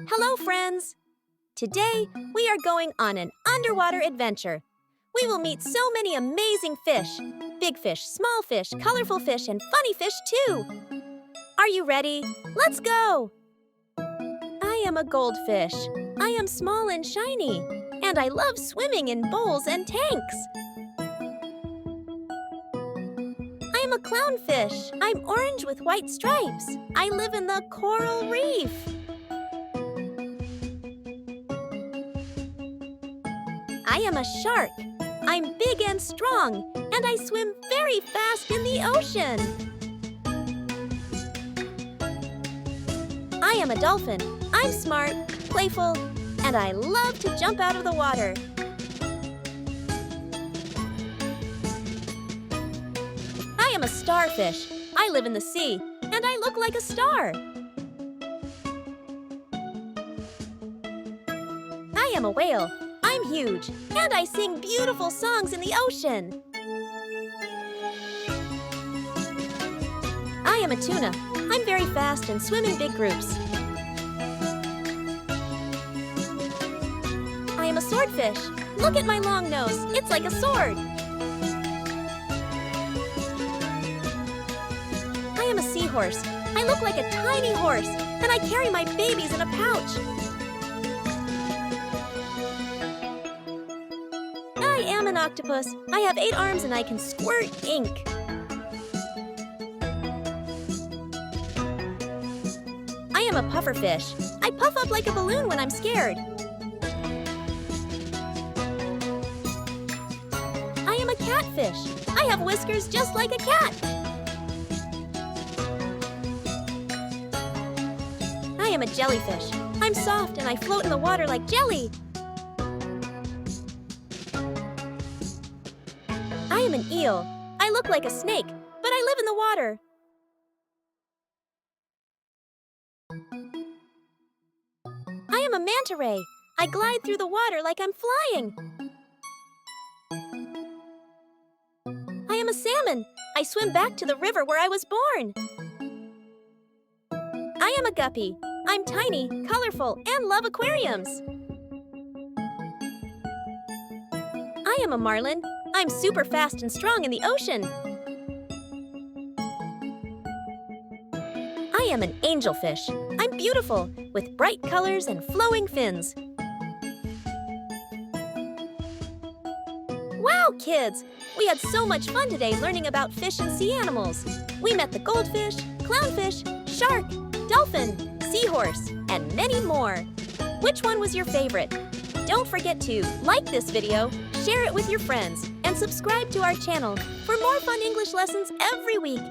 Hello, friends! Today, we are going on an underwater adventure. We will meet so many amazing fish. Big fish, small fish, colorful fish, and funny fish too. Are you ready? Let's go! I am a goldfish. I am small and shiny, and I love swimming in bowls and tanks. I am a clownfish. I'm orange with white stripes. I live in the coral reef. I am a shark. I'm big and strong, and I swim very fast in the ocean. I am a dolphin. I'm smart, playful, and I love to jump out of the water. I am a starfish. I live in the sea, and I look like a star. I am a whale. I'm huge, and I sing beautiful songs in the ocean. I am a tuna. I'm very fast and swim in big groups. I am a swordfish. Look at my long nose. It's like a sword. I am a seahorse. I look like a tiny horse, and I carry my babies in a pouch. I am an octopus. I have 8 arms and I can squirt ink. I am a pufferfish. I puff up like a balloon when I'm scared. I am a catfish. I have whiskers just like a cat. I am a jellyfish. I'm soft and I float in the water like jelly. I am an eel. I look like a snake, but I live in the water. I am a manta ray. I glide through the water like I'm flying. I am a salmon. I swim back to the river where I was born. I am a guppy. I'm tiny, colorful, and love aquariums. I am a marlin. I'm super fast and strong in the ocean. I am an angelfish. I'm beautiful, with bright colors and flowing fins. Wow, kids! We had so much fun today learning about fish and sea animals. We met the goldfish, clownfish, shark, dolphin, seahorse, and many more. Which one was your favorite? Don't forget to like this video, share it with your friends, and subscribe to our channel for more fun English lessons every week.